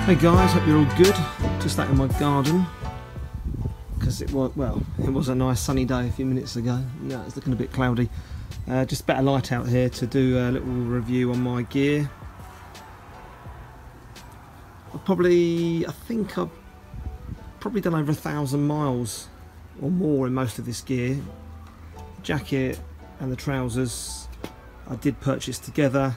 Hey guys, hope you're all good. Just out in my garden because it was, well, it was a nice sunny day a few minutes ago. Yeah, it's looking a bit cloudy. Just better light out here to do a little review on my gear. I think I've probably done over 1,000 miles or more in most of this gear. The jacket and the trousers I did purchase together.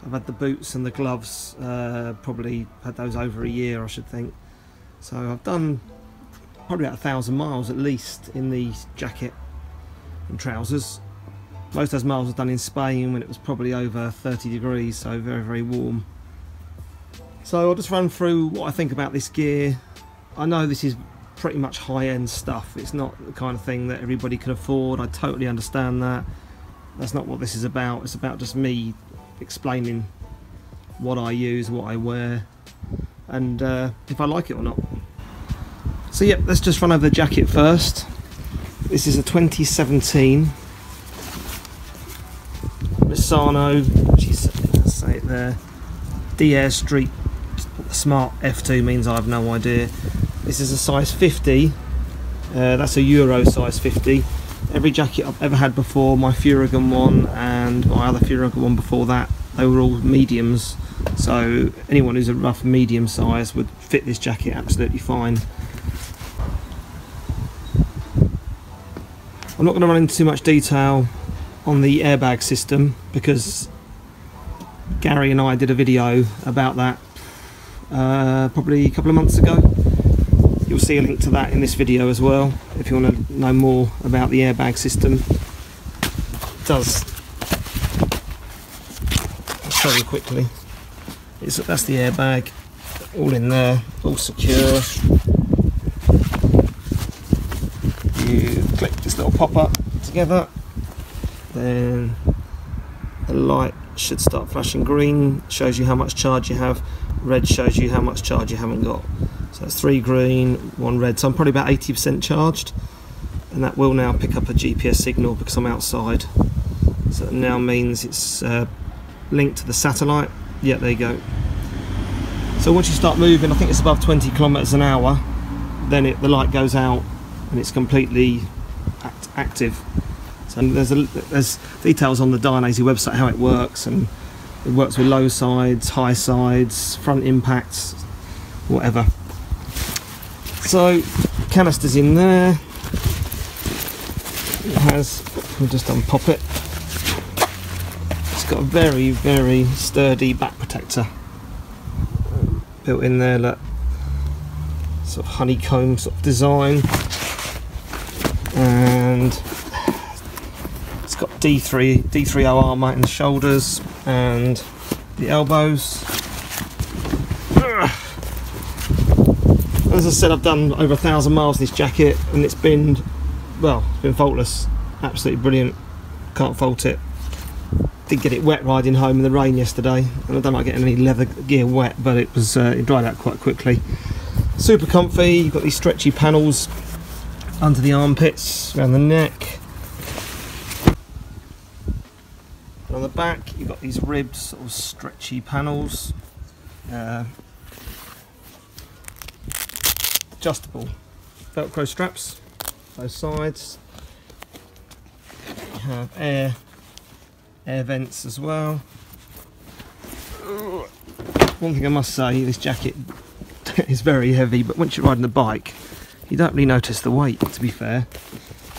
I've had the boots and the gloves, probably had those over a year I should think. So I've done probably about 1,000 miles at least in the jacket and trousers. Most of those miles I've done in Spain when it was probably over 30 degrees, so very, very warm. So I'll just run through what I think about this gear. I know this is pretty much high-end stuff. It's not the kind of thing that everybody can afford. I totally understand that. That's not what this is about. It's about just me explaining what I use, what I wear, and if I like it or not. So yeah, let's just run over the jacket first. This is a 2017 Misano, which is, let's say it there, DAINESE Street Smart F2 means I have no idea. This is a size 50, that's a Euro size 50. Every jacket I've ever had before, my Thurigan one and my other Thurigan one before that, they were all mediums. So anyone who's a rough medium size would fit this jacket absolutely fine. I'm not going to run into too much detail on the airbag system because Gary and I did a video about that probably a couple of months ago. You'll see a link to that in this video as well if you want to know more about the airbag system. It does, I'll show you quickly. That's the airbag, all in there, all secure. You click this little pop-up together, then the light should start flashing green, shows you how much charge you have. Red shows you how much charge you haven't got. So it's 3 green, 1 red. So I'm probably about 80% charged, and that will now pick up a GPS signal because I'm outside. So it now means it's linked to the satellite. Yeah, there you go. So once you start moving, I think it's above 20 kilometers an hour, then the light goes out and it's completely active. So there's details on the DAINESE website how it works, and it works with low sides, high sides, front impacts, whatever. So canisters in there. It has, we'll just unpop it. It's got a very, very sturdy back protector built in there, look, sort of honeycomb sort of design, and it's got D3O armour in the shoulders and the elbows. As I said, I've done over 1,000 miles in this jacket, and it's been, well, it's been faultless, absolutely brilliant, can't fault it. Did get it wet riding home in the rain yesterday, and I don't like getting any leather gear wet, but it was it dried out quite quickly. Super comfy. You've got these stretchy panels under the armpits, around the neck, and on the back you've got these ribbed sort of stretchy panels. Adjustable Velcro straps, both sides. You have air vents as well. One thing I must say, this jacket is very heavy, but once you're riding the bike, you don't really notice the weight, to be fair.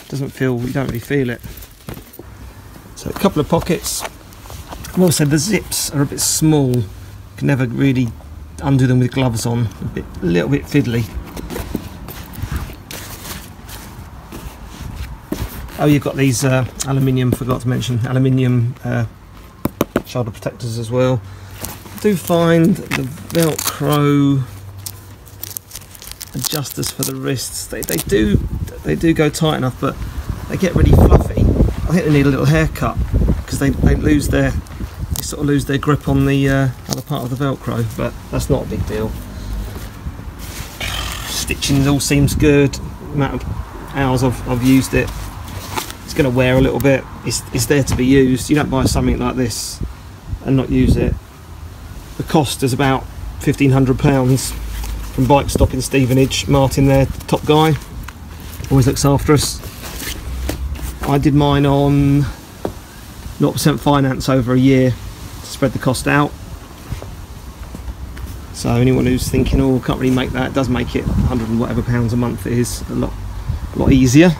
It doesn't feel, you don't really feel it. So a couple of pockets. I've also, the zips are a bit small. You can never really undo them with gloves on. A little bit fiddly. Oh, you've got these aluminium, forgot to mention, aluminium shoulder protectors as well. I do find the Velcro adjusters for the wrists, they do go tight enough, but they get really fluffy. I think they need a little haircut because they sort of lose their grip on the other part of the Velcro, but that's not a big deal. Stitching all seems good. The amount of hours I've used it. It's going to wear a little bit. It's there to be used. You don't buy something like this and not use it. The cost is about £1,500 from Bike Stop in Stevenage. Martin there, top guy, always looks after us. I did mine on 0% finance over a year to spread the cost out. So anyone who's thinking, oh, can't really make that, it does make it 100 and whatever pounds a month. It is a lot easier.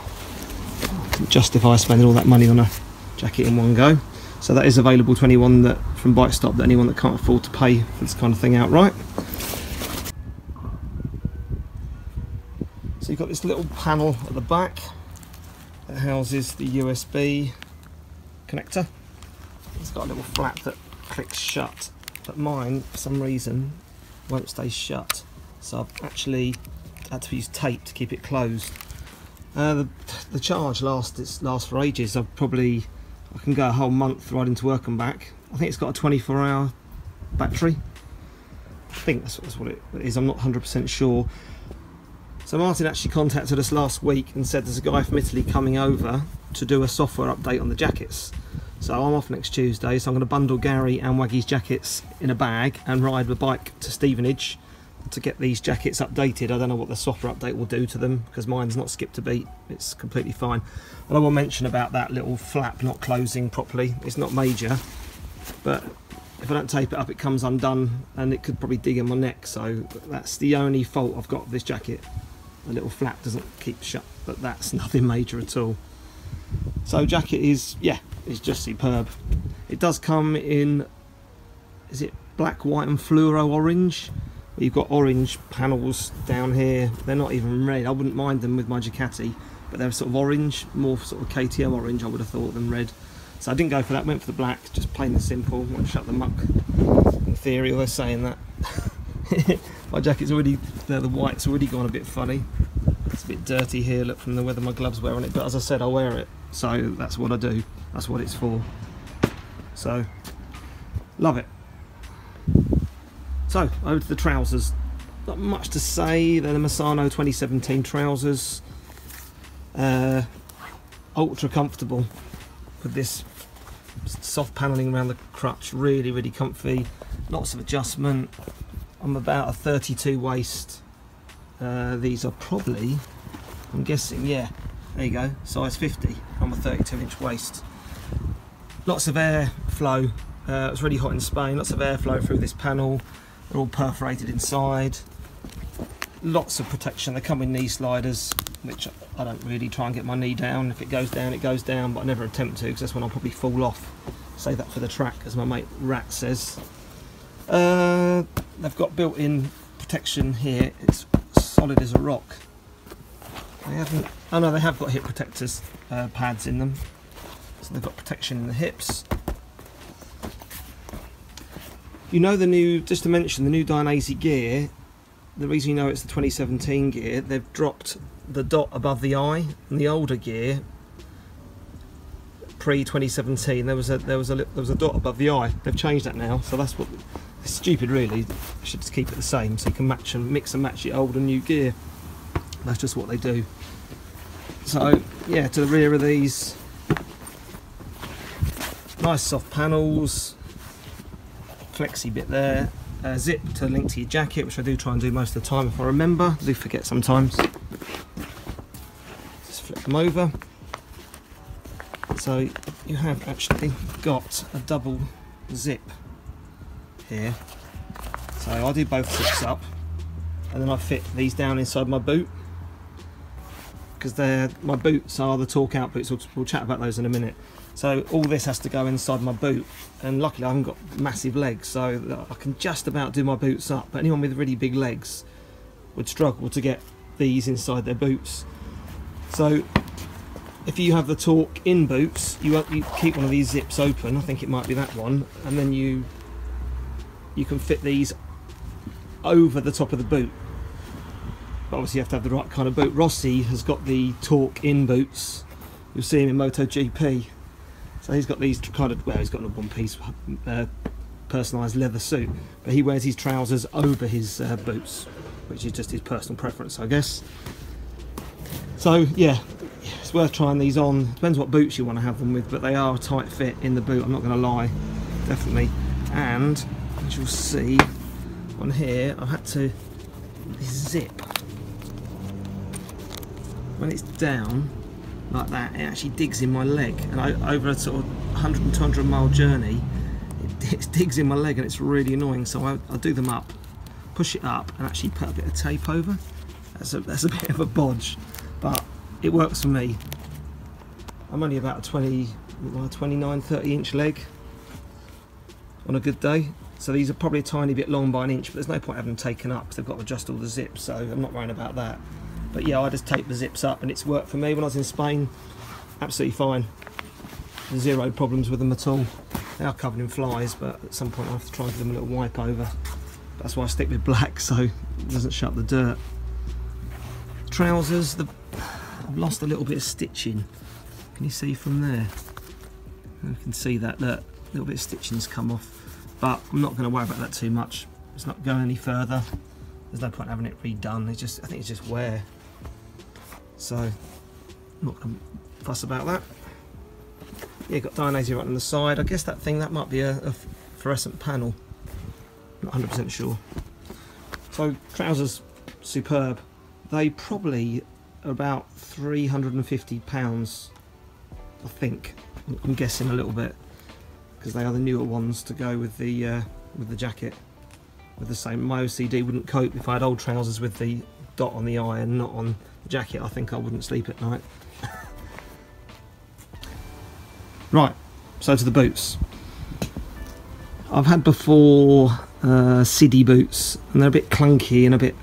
Justify spending all that money on a jacket in one go. So that is available to anyone that from Bike Stop, that anyone that can't afford to pay for this kind of thing outright. So you've got this little panel at the back that houses the USB connector. It's got a little flap that clicks shut, but mine for some reason won't stay shut, so I've actually had to use tape to keep it closed. The charge lasts for ages. I can go a whole month riding to work and back. I think it's got a 24-hour battery. I think that's what it is. I'm not 100% sure. So Martin actually contacted us last week and said there's a guy from Italy coming over to do a software update on the jackets. So I'm off next Tuesday, so I'm going to bundle Gary and Waggy's jackets in a bag and ride the bike to Stevenage to get these jackets updated. I don't know what the software update will do to them because mine's not skipped a beat. It's completely fine. And I will mention about that little flap not closing properly. It's not major, but if I don't tape it up, it comes undone and it could probably dig in my neck. So that's the only fault I've got with this jacket. The little flap doesn't keep shut, but that's nothing major at all. So jacket is, yeah, it's just superb. It does come in, is it black, white and fluoro orange? You've got orange panels down here. They're not even red. I wouldn't mind them with my Ducati, but they're sort of orange, more sort of KTM orange I would have thought than red. So I didn't go for that, went for the black, just plain and simple. Won't shut the muck. In theory, they're saying that. My jacket's already, the white's already gone a bit funny. It's a bit dirty here, look, from the weather my gloves wear on it, but as I said, I wear it. So that's what I do. That's what it's for. So, love it. So, over to the trousers. Not much to say. They're the Misano 2017 trousers. Ultra comfortable with this soft panelling around the crutch. Really, really comfy. Lots of adjustment. I'm about a 32 waist. These are probably, I'm guessing, yeah, there you go, size 50. I'm a 32-inch waist. Lots of air flow. It's really hot in Spain. Lots of airflow through this panel. They're all perforated inside. Lots of protection. They come with knee sliders, which I don't really try and get my knee down. If it goes down, it goes down, but I never attempt to because that's when I'll probably fall off. Say that for the track, as my mate Rat says. They've got built-in protection here. It's solid as a rock. They haven't. Oh no, they have got hip protectors, pads in them. So they've got protection in the hips. You know the new, just to mention, the new DAINESE gear, the reason you know it's the 2017 gear, they've dropped the dot above the eye. In the older gear, pre-2017, there was a dot above the eye. They've changed that now, so that's what. It's stupid, really. You should just keep it the same, so you can match and mix and match your old and new gear. That's just what they do. So yeah, to the rear of these, nice soft panels. Flexi bit there, zip to link to your jacket, which I do try and do most of the time if I remember. I do forget sometimes. Just flip them over. So you have actually got a double zip here. So I do both zips up, and then I fit these down inside my boot, because my boots are the torque out boots. We'll chat about those in a minute. So all this has to go inside my boot, and luckily I haven't got massive legs, so I can just about do my boots up. But anyone with really big legs would struggle to get these inside their boots. So if you have the torque in boots, you keep one of these zips open. I think it might be that one, and then you can fit these over the top of the boot. But obviously you have to have the right kind of boot. Rossi has got the torque in boots. You'll see him in MotoGP. So he's got these kind of, well, he's got a one-piece personalised leather suit, but he wears his trousers over his boots, which is just his personal preference, I guess. So yeah, it's worth trying these on. Depends what boots you want to have them with, but they are a tight fit in the boot, I'm not going to lie, definitely. And as you'll see, on here, I've had to zip. When it's down like that, it actually digs in my leg, and over a sort of 100 200 mile journey, it digs in my leg, and it's really annoying. So I do them up, push it up, and actually put a bit of tape over. That's a bit of a bodge, but it works for me. I'm only about a 29, 30 inch leg on a good day. So these are probably a tiny bit long by an inch, but there's no point having them taken up because they've got to adjust all the zips, so I'm not worrying about that. But yeah, I just tape the zips up, and it's worked for me when I was in Spain. Absolutely fine. Zero problems with them at all. They are covered in flies, but at some point I have to try and give them a little wipe over. That's why I stick with black, so it doesn't shut the dirt. Trousers, I've lost a little bit of stitching. Can you see from there? You can see that, look, a little bit of stitching's come off. But I'm not going to worry about that too much. It's not going any further. There's no point having it redone. I think it's just wear. So I'm not going to fuss about that. Yeah, got DAINESE right on the side. I guess that might be a fluorescent panel. Not 100% sure. So trousers, superb. They probably are about £350, I think. I'm guessing a little bit, because they are the newer ones to go with the jacket. With the same, my OCD wouldn't cope if I had old trousers with the dot on the eye and not on the jacket. I think I wouldn't sleep at night. Right, so to the boots. I've had before Siddy boots, and they're a bit clunky and a bit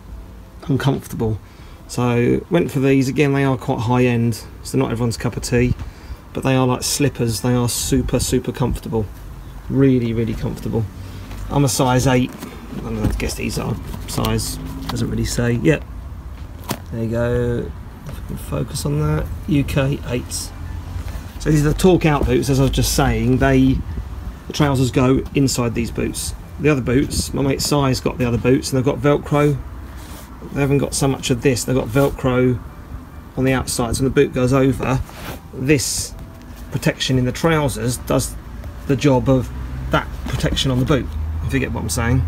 uncomfortable. So went for these. Again, they are quite high end, so they're not everyone's cup of tea, but they are like slippers. They are super comfortable. Really comfortable. I'm a size 8. I don't know, I guess these are size, doesn't really say. Yep, there you go. If I can focus on that. UK 8s. So these are the torque out boots, as I was just saying. The trousers go inside these boots. The other boots, my mate Si's got the other boots, and they've got Velcro. They haven't got so much of this. They've got Velcro on the outside, so when the boot goes over, this protection in the trousers does the job of that protection on the boot, if you get what I'm saying.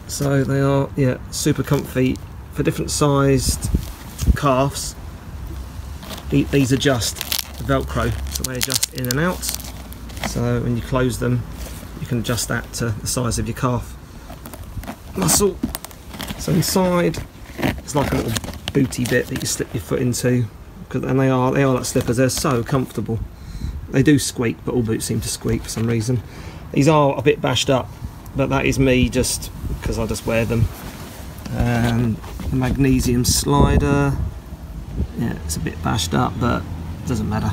So they are, yeah, super comfy for different sized calves. These adjust the Velcro, so they adjust in and out. So when you close them, you can adjust that to the size of your calf muscle. So inside, it's like a little booty bit that you slip your foot into, and they are like slippers. They're so comfortable. They do squeak, but all boots seem to squeak for some reason. These are a bit bashed up, but that is me just because I just wear them. The magnesium slider, yeah, it's a bit bashed up, but it doesn't matter.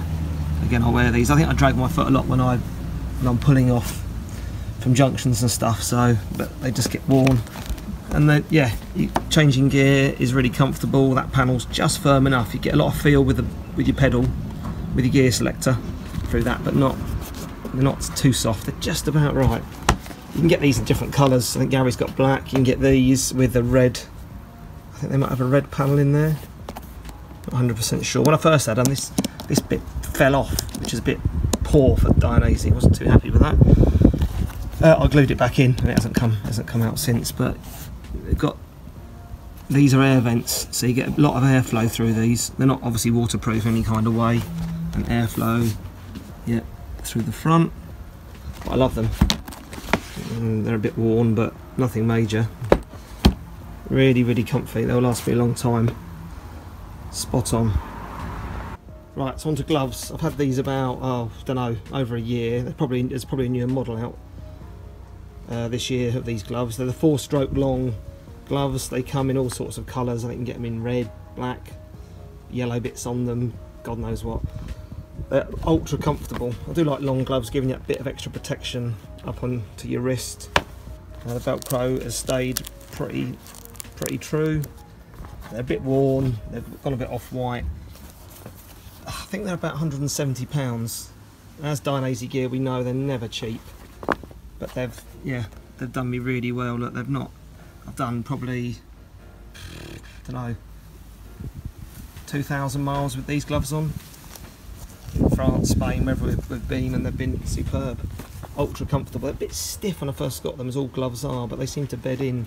Again, I wear these. I think I drag my foot a lot when I'm pulling off from junctions and stuff. So, but they just get worn. And then, yeah, changing gear is really comfortable. That panel's just firm enough. You get a lot of feel with your pedal, with your gear selector through that, but they're not too soft. They're just about right. You can get these in different colours. I think Gary's got black. You can get these with the red. I think they might have a red panel in there. Not 100% sure. When I first had them, this bit fell off, which is a bit poor for DAINESE. I wasn't too happy with that. I glued it back in, and it hasn't come out since. But these are air vents, so you get a lot of airflow through these. They're not obviously waterproof in any kind of way, and airflow, yeah, through the front. But I love them. They're a bit worn, but nothing major. Really comfy. They'll last me a long time. Spot on. Right, so on to gloves. I've had these about, I don't know, over a year. There's probably a newer model out this year of these gloves. They're the 4-stroke long gloves. They come in all sorts of colours. I think you can get them in red, black, yellow bits on them, God knows what. They're ultra comfortable. I do like long gloves, giving you a bit of extra protection up onto your wrist. The Velcro has stayed pretty true. They're a bit worn, they've gone a bit off-white. I think they're about £170. As DAINESE gear, we know they're never cheap, but they've done me really well. Look, I've done probably, I don't know, 2,000 miles with these gloves on. France, Spain, wherever we've been, and they've been superb. Ultra comfortable. They're a bit stiff when I first got them, as all gloves are, but they seem to bed in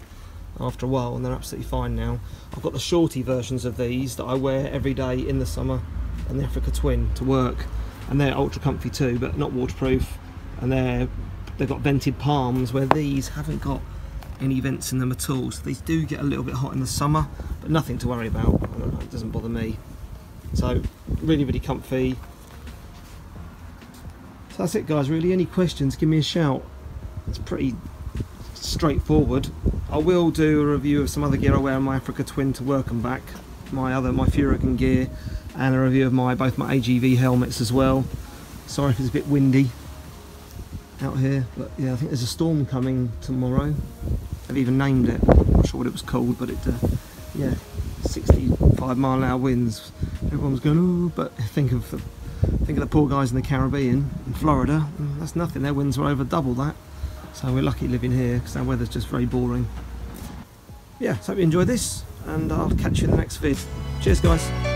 after a while and they're absolutely fine now. I've got the shorty versions of these that I wear every day in the summer, and the Africa Twin to work, and they're ultra comfy too, but not waterproof, and they've got vented palms, where these haven't got any vents in them at all, so these do get a little bit hot in the summer, but nothing to worry about. It doesn't bother me. So really, really comfy. So that's it, guys. Really, any questions, give me a shout. It's pretty straightforward. I will do a review of some other gear I wear on my Africa Twin to work and back, my Furican gear, and a review of both my AGV helmets as well. Sorry if it's a bit windy out here, but yeah, I think there's a storm coming tomorrow. I've even named it. I'm not sure what it was called, but yeah, 65-mile-an-hour winds. Everyone's going, oh, but think of the poor guys in the Caribbean, in Florida. That's nothing. Their winds were over double that. So we're lucky living here because our weather's just very boring. Yeah, so hope you enjoyed this, and I'll catch you in the next vid. Cheers, guys.